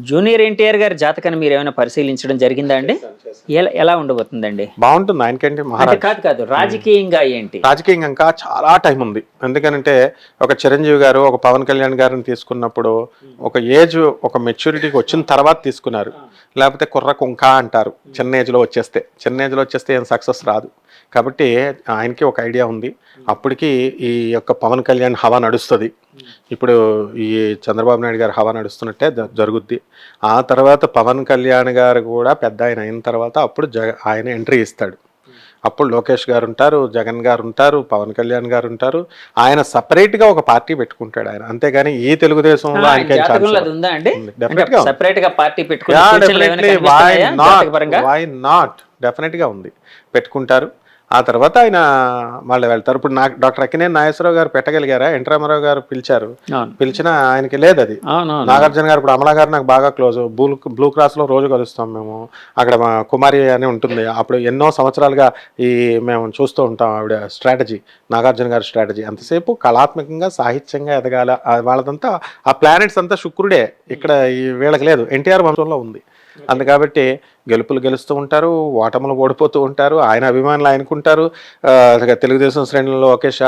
Junior NTR గారి జాతకాన్ని మీరు ఏమైనా పరిశీలించడం జరిగిందా అండి? ఎలా ఉండబోతుందండి? బాగుంటుంది ఆయనకంటే అంటే మహారాజ్. కాదు రాజకీయంగా ఏంటి? రాజకీయంగా ఇంకా చాలా టైం ఉంది. ఎందుకంటే ఒక చిరంజీవి గారు ఒక పవన్ కళ్యాణ్ గారిని తీసుకున్నప్పుడు ఒక ఏజ్ ఒక మెచ్యూరిటీకి వచ్చిన తర్వాత తీసుకున్నారు. లేకపోతే కుర్ర కుంక అంటారు చిన్న ఏజ్లో వచ్చేస్తే ఏం సక్సెస్ రాదు. కాబట్టి ఆయనకి ఒక ఐడియా ఉంది. అప్పటికి ఈ యొక్క పవన్ కళ్యాణ్ హవా నడుస్తుంది. ఇప్పుడు ఈ చంద్రబాబు నాయుడు గారు హవా నడుస్తున్నట్టే జరుగుద్ది. ఆ తర్వాత పవన్ కళ్యాణ్ గారు కూడా పెద్ద ఆయన అయిన తర్వాత అప్పుడు ఆయన ఎంట్రీ ఇస్తాడు. అప్పుడు లోకేష్ గారు ఉంటారు, జగన్ గారు ఉంటారు, పవన్ కళ్యాణ్ గారు ఉంటారు. ఆయన సపరేట్గా ఒక పార్టీ పెట్టుకుంటాడు ఆయన. అంతేగాని ఈ తెలుగుదేశంలో ఆయనకి డెఫినెట్గా ఉంది, పెట్టుకుంటారు. ఆ తర్వాత ఆయన వాళ్ళు వెళ్తారు. ఇప్పుడు డాక్టర్ అక్కినేని నాగేశ్వరరావు గారు పెట్టగలిగారా? ఎన్టీ రామారావు గారు పిలిచినా ఆయనకి లేదు అది. నాగార్జున గారు ఇప్పుడు అమలా గారు నాకు బాగా క్లోజ్. బ్లూ క్రాస్ లో రోజు కలుస్తాం మేము. అక్కడ మా కుమారి అని ఉంటుంది. అప్పుడు ఎన్నో సంవత్సరాలుగా మేము చూస్తూ ఉంటాం ఆవిడ స్ట్రాటజీ, నాగార్జున గారి స్ట్రాటజీ. అంతసేపు కళాత్మకంగా సాహిత్యంగా ఎదగాల. వాళ్ళదంతా ఆ ప్లానెట్స్ అంతా శుక్రుడే. ఇక్కడ వీళ్ళకి లేదు, ఎన్టీఆర్ వంశంలో ఉంది. అందుకబట్టి గెలుపులు గెలుస్తూ ఉంటారు, ఓటములు ఓడిపోతూ ఉంటారు. ఆయన అభిమానులు ఆయనకుంటారు. తెలుగుదేశం శ్రేణుల్లో లోకేష్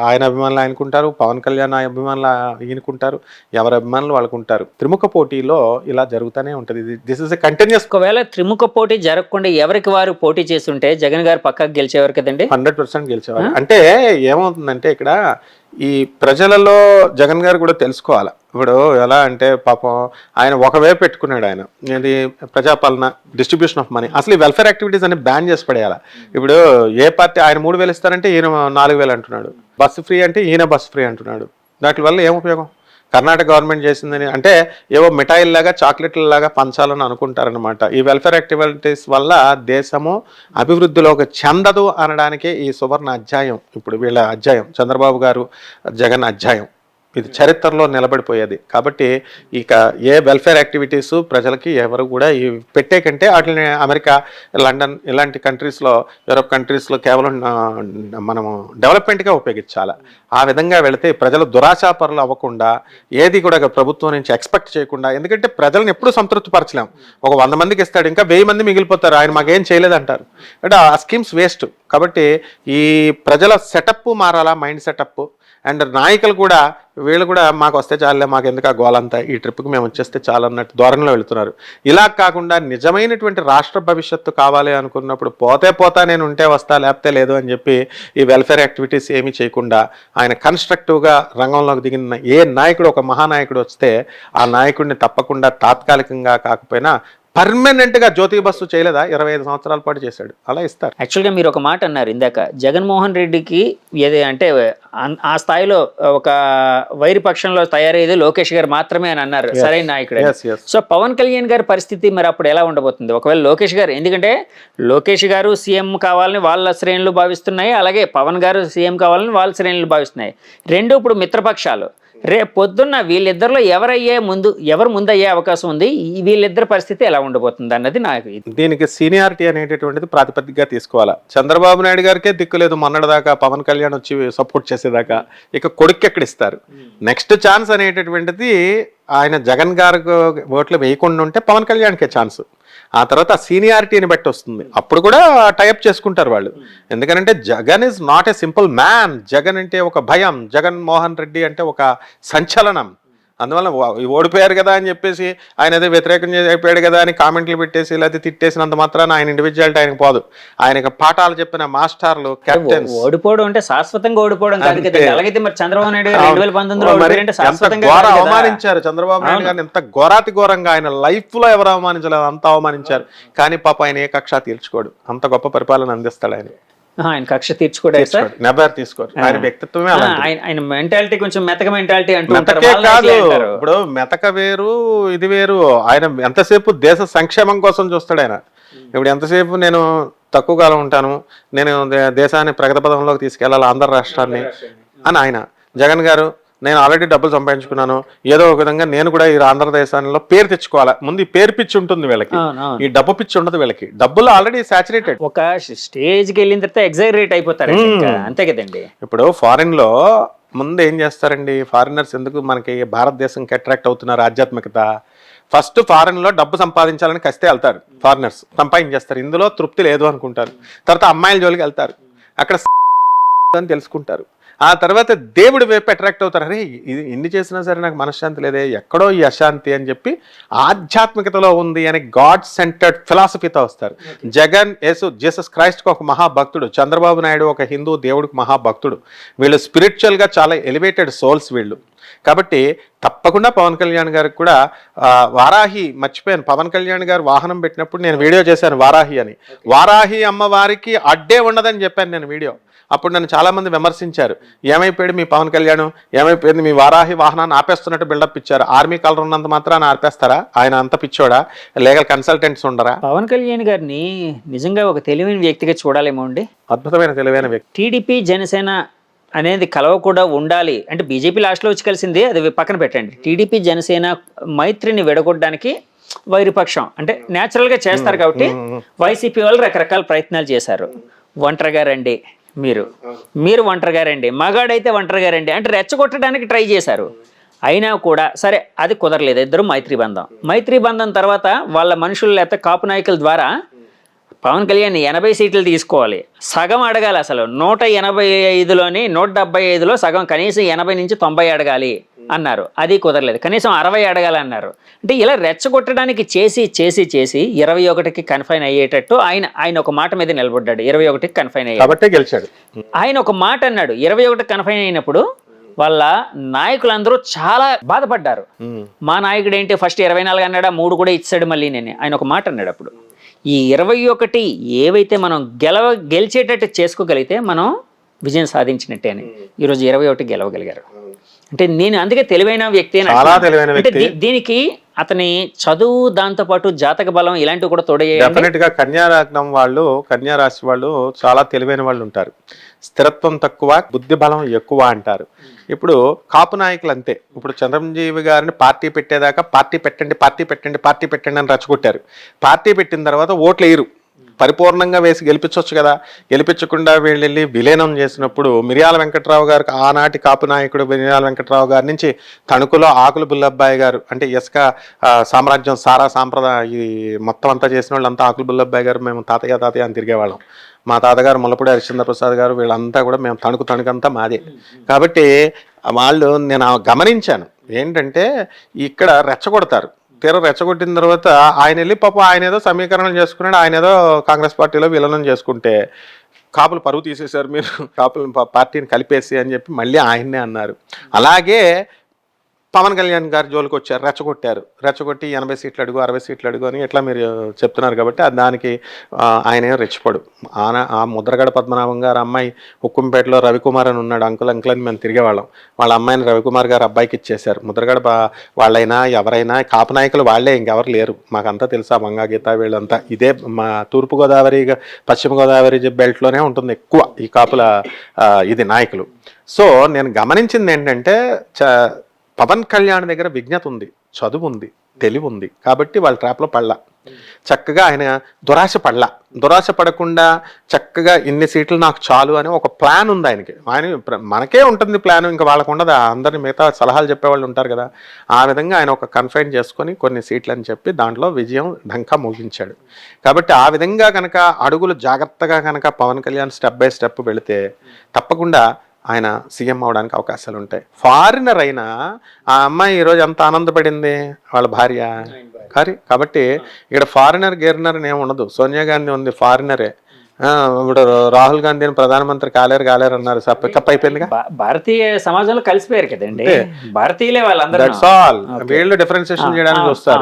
ఆయన అభిమానులు ఆయనకుంటారు, పవన్ కళ్యాణ్ అభిమానులు ఈయనకుంటారు, ఎవరి అభిమానులు వాళ్ళకుంటారు. త్రిముఖ పోటీలో ఇలా జరుగుతూనే ఉంటుంది. This is a continuous. ఒకవేళ త్రిముఖ పోటీ జరగకుండా ఎవరికి వారు పోటీ చేస్తుంటే జగన్ గారు పక్కకు గెలిచేవారు కదండి. 100% గెలిచేవారు. అంటే ఏమవుతుందంటే ఇక్కడ ఈ ప్రజలలో జగన్ గారు కూడా తెలుసుకోవాలి. ఇప్పుడు ఎలా అంటే పాపం ఆయన ఒకవైపు పెట్టుకున్నాడు. ఆయన ఇది ప్రజాపాలన, డిస్ట్రిబ్యూషన్ ఆఫ్ మనీ. అసలు ఈ వెల్ఫేర్ యాక్టివిటీస్ అని బ్యాన్ చేసి పడేయాలి. ఇప్పుడు ఏ పార్టీ ఆయన 3,000 ఇస్తారంటే ఈయన 4,000 అంటున్నాడు. బస్సు ఫ్రీ అంటే ఈయన బస్సు ఫ్రీ అంటున్నాడు. దాని వల్ల ఏం ఉపయోగం? కర్ణాటక గవర్నమెంట్ చేసిందని అంటే ఏవో మిఠాయిల్లాగా చాక్లెట్లలాగా పంచాలని అనుకుంటారనమాట. ఈ వెల్ఫేర్ యాక్టివిటీస్ వల్ల దేశము అభివృద్ధిలోకి చెందదు అనడానికే ఈ సువర్ణ అధ్యాయం. ఇప్పుడు వీళ్ళ అధ్యాయం, చంద్రబాబు గారు జగన్ అధ్యాయం, ఇది చరిత్రలో నిలబడిపోయేది. కాబట్టి ఇక ఏ వెల్ఫేర్ యాక్టివిటీస్ ప్రజలకి ఎవరు కూడా ఈ పెట్టే కంటే వాటిని అమెరికా, లండన్ ఇలాంటి కంట్రీస్లో, యూరోప్ కంట్రీస్లో కేవలం మనము డెవలప్మెంట్గా ఉపయోగించాలి. ఆ విధంగా వెళితే ప్రజలు దురాశాపరులు అవ్వకుండా, ఏది కూడా ప్రభుత్వం నుంచి ఎక్స్పెక్ట్ చేయకుండా. ఎందుకంటే ప్రజలను ఎప్పుడూ సంతృప్తి పరచలేం. ఒక 100 మందికి ఇస్తాడు, ఇంకా 1000 మంది మిగిలిపోతారు, ఆయన మాకేం చేయలేదంటారు. అంటే ఆ స్కీమ్స్ వేస్ట్. కాబట్టి ఈ ప్రజల సెటప్ మారాలా, మైండ్ సెటప్. అండ్ నాయకులు కూడా వీళ్ళు కూడా మాకు వస్తే చాలే, మాకు ఎందుకు ఆ గోలంతా, ఈ ట్రిప్కి మేము వచ్చేస్తే చాలన్నట్టు ధోరణిలో వెళుతున్నారు. ఇలా కాకుండా నిజమైనటువంటి రాష్ట్ర భవిష్యత్తు కావాలి అనుకున్నప్పుడు పోతా నేను ఉంటే వస్తా లేకపోతే లేదు అని చెప్పి ఈ వెల్ఫేర్ యాక్టివిటీస్ ఏమీ చేయకుండా ఆయన కన్స్ట్రక్టివ్గా రంగంలోకి దిగిన ఏ నాయకుడు, ఒక మహానాయకుడు వస్తే ఆ నాయకుడిని తప్పకుండా తాత్కాలికంగా కాకపోయినా పర్మనెంట్గా జ్యోతి బస్సు చేయలేదా? 25 సంవత్సరాల పాటు చేశాడు. అలా ఇస్తారు. యాక్చువల్గా మీరు ఒక మాట అన్నారు ఇందాక, జగన్మోహన్ రెడ్డికి ఏది అంటే ఆ స్థాయిలో ఒక వైరి పక్షంలో తయారయ్యేది లోకేష్ గారు మాత్రమే అని అన్నారు, సరైన నాయకుడు. సో పవన్ కళ్యాణ్ గారి పరిస్థితి మరి అప్పుడు ఎలా ఉండబోతుంది? ఒకవేళ లోకేష్ గారు, ఎందుకంటే లోకేష్ గారు సీఎం కావాలని వాళ్ళ శ్రేణులు భావిస్తున్నాయి, అలాగే పవన్ గారు సీఎం కావాలని వాళ్ళ శ్రేణులు భావిస్తున్నాయి. రెండు ఇప్పుడు మిత్రపక్షాలు. రేపు పొద్దున్న వీళ్ళిద్దరిలో ఎవరు ముందయ్యే అవకాశం ఉంది? వీళ్ళిద్దరి పరిస్థితి ఎలా ఉండబోతుంది అన్నది నాకు. దీనికి సీనియారిటీ అనేటటువంటిది ప్రాతిపదికగా తీసుకోవాలా. చంద్రబాబు నాయుడు గారికే దిక్కులేదు మొన్నటిదాకా, పవన్ కళ్యాణ్ వచ్చి సపోర్ట్ చేసేదాకా. ఇక కొడుకు ఎక్కడ ఇస్తారు? నెక్స్ట్ ఛాన్స్ అనేటటువంటిది ఆయన జగన్ గారికి ఓట్లు వేయకుండా ఉంటే పవన్ కళ్యాణ్కే ఛాన్స్. ఆ తర్వాత సీనియారిటీని బట్టి వస్తుంది. అప్పుడు కూడా టైప్ చేసుకుంటారు వాళ్ళు. ఎందుకంటే Jagan is not a simple man. Jagan అంటే ఒక భయం. జగన్మోహన్ రెడ్డి అంటే ఒక సంచలనం. అందువల్ల ఓడిపోయారు కదా అని చెప్పేసి ఆయన అదే వ్యతిరేకం అయిపోయాడు కదా అని కామెంట్లు పెట్టేసి లేకపోతే తిట్టేసినంత మాత్రాన ఆయన ఇండివిజువాలిటీ ఆయనకు పోదు. ఆయనకు పాఠాలు చెప్పిన మాస్టర్లు, కెప్టెన్స్. ఓడిపోవడం అంటే శాశ్వతంగా ఓడిపోవడం కాదు కదా. అలాగైతే మరి చంద్రబాబు నాయుడు గారు 2019 అవమానించారు. చంద్రబాబు నాయుడు గారిని ఎంత ఘోరాతి ఘోరంగా ఆయన లైఫ్ లో ఎవరు అవమానించలేదు, అంత అవమానించారు. కానీ పాప ఆయన ఏ కక్ష తీర్చుకోడు. అంత గొప్ప పరిపాలన అందిస్తాడు ఆయన. ఆయన కక్ష తీర్చుకోడు, నెవర్ తీసుకోరు. ఆయన వ్యక్తిత్వమే ఆయన మెంటాలిటీ కొంచెం మెతక మెంటాలిటీ అంటారు. ఇప్పుడు మెతక వేరు, ఇది వేరు. ఆయన ఎంతసేపు దేశ సంక్షేమం కోసం చూస్తాడు ఆయన. ఇప్పుడు ఎంతసేపు నేను తక్కువ కాలం ఉంటాను, నేను దేశాన్ని ప్రగతి పదంలోకి తీసుకెళ్లాలి, ఆంధ్ర రాష్ట్రాన్ని అని ఆయన. జగన్ గారు నేను ఆల్రెడీ డబ్బులు సంపాదించుకున్నాను, ఏదో ఒక విధంగా నేను కూడా ఈ ఆంధ్రదేశంలో పేరు తెచ్చుకోవాలా. ముందు ఈ పేరు పిచ్చి ఉంటుంది వీళ్ళకి, ఈ డబ్బు పిచ్చి ఉండదు వీళ్ళకి. డబ్బులు ఆల్రెడీ సాచురేటెడ్. ఒక స్టేజ్కి వెళ్ళిన తర్వాత ఎగ్జైరేట్ అయిపోతారు, అంతే కదండి. ఇప్పుడు ఫారిన్ లో ముందు ఏం చేస్తారండి, ఫారినర్స్ ఎందుకు మనకి భారతదేశంకి అట్రాక్ట్ అవుతున్నారు? ఆధ్యాత్మికత. ఫస్ట్ ఫారెన్ లో డబ్బు సంపాదించాలని కస్తే వెళ్తారు, ఫారినర్స్ సంపాదించేస్తారు, ఇందులో తృప్తి లేదు అనుకుంటారు. తర్వాత అమ్మాయిల జోలికి వెళ్తారు, అక్కడ అని తెలుసుకుంటారు. ఆ తర్వాత దేవుడి వైపు అట్రాక్ట్ అవుతారు. అరే ఇది ఎన్ని చేసినా సరే నాకు మనశ్శాంతి లేదే, ఎక్కడో ఈ అశాంతి అని చెప్పి ఆధ్యాత్మికతలో ఉంది అని గాడ్ సెంటర్డ్ ఫిలాసఫీతో వస్తారు. జగన్ జీసస్ క్రైస్ట్కి ఒక మహాభక్తుడు, చంద్రబాబు నాయుడు ఒక హిందూ దేవుడికి మహాభక్తుడు. వీళ్ళు స్పిరిచువల్గా చాలా ఎలివేటెడ్ సోల్స్ వీళ్ళు. కాబట్టి తప్పకుండా పవన్ కళ్యాణ్ గారికి కూడా వారాహి మర్చిపోయాను, పవన్ కళ్యాణ్ గారు వాహనం పెట్టినప్పుడు నేను వీడియో చేశాను వారాహి అని. వారాహి అమ్మవారికి అడ్డే ఉండదని చెప్పాను నేను వీడియో. అప్పుడు నన్ను చాలామంది విమర్శించారు, ఏమైపోయాడు మీ పవన్ కళ్యాణ్, ఏమైపోయింది మీ వారాహి వాహనాన్ని ఆపేస్తున్నట్టు బిల్డప్ ఇచ్చారు. ఆర్మీ కలర్ ఉన్నంత మాత్రాన్ని ఆపేస్తారా? ఆయన అంత పిచ్చోడా? లీగల్ కన్సల్టెంట్స్ ఉండరా? పవన్ కళ్యాణ్ గారిని నిజంగా ఒక తెలివైన వ్యక్తిగా చూడాలేమో అండి. అద్భుతమైన తెలివైన వ్యక్తి. టీడీపీ జనసేన అనేది కలవ కూడా ఉండాలి అంటే బీజేపీ లాస్ట్లో వచ్చి కలిసింది, అది పక్కన పెట్టండి. టీడీపీ జనసేన మైత్రిని విడగొట్టడానికి వైరుపక్షం అంటే న్యాచురల్గా చేస్తారు కాబట్టి వైసీపీ వాళ్ళు రకరకాల ప్రయత్నాలు చేశారు. ఒంటరిగా రండి, మీరు ఒంటరిగా రండి, మగాడైతే ఒంటరిగా రండి అంటే రెచ్చగొట్టడానికి ట్రై చేశారు. అయినా కూడా సరే అది కుదరలేదు. ఇద్దరు మైత్రి బంధం తర్వాత వాళ్ళ మనుషులు లేకపోతే కాపు నాయకుల ద్వారా పవన్ కళ్యాణ్ 80 సీట్లు తీసుకోవాలి, సగం అడగాలి. అసలు 185లోని 175లో సగం కనీసం 80 నుంచి 90 అడగాలి అన్నారు, అది కుదరలేదు. కనీసం 60 అడగాలన్నారు. అంటే ఇలా రెచ్చగొట్టడానికి చేసి 21కి కన్ఫైన్ అయ్యేటట్టు ఆయన ఒక మాట మీద నిలబడ్డాడు. 21కి కన్ఫైన్ అయ్యాడు, గెలిచాడు. ఆయన ఒక మాట అన్నాడు. 21కి కన్ఫైన్ అయినప్పుడు వాళ్ళ నాయకులందరూ చాలా బాధపడ్డారు. మా నాయకుడు ఏంటి ఫస్ట్ 24 అన్నాడా, 3 కూడా ఇచ్చాడు మళ్ళీ నేను. ఆయన ఒక మాట అన్నాడు అప్పుడు, ఈ 21 ఏవైతే మనం గెలిచేటట్టు చేసుకోగలిగితే మనం విజయం సాధించినట్టే అని. ఈరోజు 21 గెలవగలిగారు అంటే నేను అందుకే తెలివైన వ్యక్తి అంటే దీనికి అతని చదువు, దాంతోపాటు జాతక బలం ఇలాంటివి కూడా తోడయ్యాయి. డెఫినెట్ గా కన్యాలగ్నం వాళ్ళు, కన్యా రాశి వాళ్ళు చాలా తెలివైన వాళ్ళు ఉంటారు. స్థిరత్వం తక్కువ, బుద్ధి బలం ఎక్కువ అంటారు. ఇప్పుడు కాపు నాయకులు అంతే. ఇప్పుడు చంద్రజీవి గారిని పార్టీ పెట్టేదాకా పార్టీ పెట్టండి అని రచ్చగొట్టారు. పార్టీ పెట్టిన తర్వాత ఓట్లు వేయరు, పరిపూర్ణంగా వేసి గెలిపించవచ్చు కదా. గెలిపించకుండా వీళ్ళెళ్ళి విలీనం చేసినప్పుడు మిరియాల వెంకట్రావు గారికి, ఆనాటి కాపు నాయకుడు మిరియాల వెంకట్రావు గారి నుంచి తణుకులో ఆకుల బుల్లబ్బాయి గారు, అంటే ఇసుక సామ్రాజ్యం సారా సాంప్రదాయ ఇది మొత్తం అంతా చేసిన వాళ్ళంతా ఆకుల బుల్లబ్బాయి గారు, మేము తాతయ్య అని తిరిగేవాళ్ళం. మా తాతగారు ముల్లపూడి హరిశ్చంద్ర ప్రసాద్ గారు, వీళ్ళంతా కూడా మేము తణుకంతా మాదే. కాబట్టి వాళ్ళు నేను గమనించాను ఏంటంటే ఇక్కడ రెచ్చగొడతారు. రెచ్చగొట్టిన తర్వాత ఆయన వెళ్ళి పాపం ఆయన ఏదో సమీకరణలు చేసుకున్నాడు, ఆయన ఏదో కాంగ్రెస్ పార్టీలో విలీనం చేసుకుంటే కాపులు పరువు తీసేశారు మీరు, కాపులు పార్టీని కలిపేసి అని చెప్పి మళ్ళీ ఆయన్నే అన్నారు. అలాగే పవన్ కళ్యాణ్ గారు జోలికి వచ్చారు, రెచ్చగొట్టి 80 సీట్లు అడుగు 60 సీట్లు అడుగు అని ఎట్లా మీరు చెప్తున్నారు. కాబట్టి దానికి ఆయన రెచ్చిపోడు. ఆ ముద్రగడ పద్మనాభం గారు అమ్మాయి హుక్కుంపేటలో రవికుమార్ అని ఉన్నాడు, అంకుల్ అని మేము తిరిగేవాళ్ళం. వాళ్ళ అమ్మాయిని రవికుమార్ గారు అబ్బాయికి ఇచ్చేశారు. ముద్రగడ వాళ్ళైనా ఎవరైనా కాపు నాయకులు వాళ్ళే, ఇంకెవరు లేరు. మాకంతా తెలుసా, మంగా గీత వీళ్ళంతా ఇదే మా తూర్పుగోదావరి పశ్చిమ గోదావరి బెల్ట్లోనే ఉంటుంది ఎక్కువ ఈ కాపుల ఇది నాయకులు. సో నేను గమనించింది ఏంటంటే పవన్ కళ్యాణ్ దగ్గర విజ్ఞత ఉంది, చదువు ఉంది, తెలివి ఉంది. కాబట్టి వాళ్ళ ట్రాప్లో పడలా. చక్కగా ఆయన దురాశ పడకుండా చక్కగా ఇన్ని సీట్లు నాకు చాలు అని ఒక ప్లాన్ ఉంది ఆయనకి. మనకే ఉంటుంది ప్లాన్, ఇంకా వాళ్ళకు ఉండదు. అందరిని మిగతా సలహాలు చెప్పేవాళ్ళు ఉంటారు కదా. ఆ విధంగా ఆయన ఒక కన్ఫైన్ చేసుకొని కొన్ని సీట్లు అని చెప్పి దాంట్లో విజయం ఢంకా ముగించాడు. కాబట్టి ఆ విధంగా కనుక అడుగులు జాగ్రత్తగా కనుక Pawan Kalyan step by step వెళితే తప్పకుండా ఆయన సీఎం అవడానికి అవకాశాలు ఉంటాయి. ఫారినర్ అయినా ఆ అమ్మాయి ఈరోజు ఎంత ఆనందపడింది, వాళ్ళ భార్య కాబట్టి ఇక్కడ ఫారినర్ గేరినర్ ఏమి ఉండదు. సోనియా గాంధీ ఉంది, ఫారినరే. ఇప్పుడు రాహుల్ గాంధీని ప్రధానమంత్రి కాలేరు అన్నారు, పికప్ అయిపోయిందిగా. భారతీయ సమాజంలో కలిసిపోయారు కదండి భారతీయులే వాళ్ళందరూ. That's all. వీళ్ళు డిఫరెన్షియేషన్ చేయడానికి వస్తారు.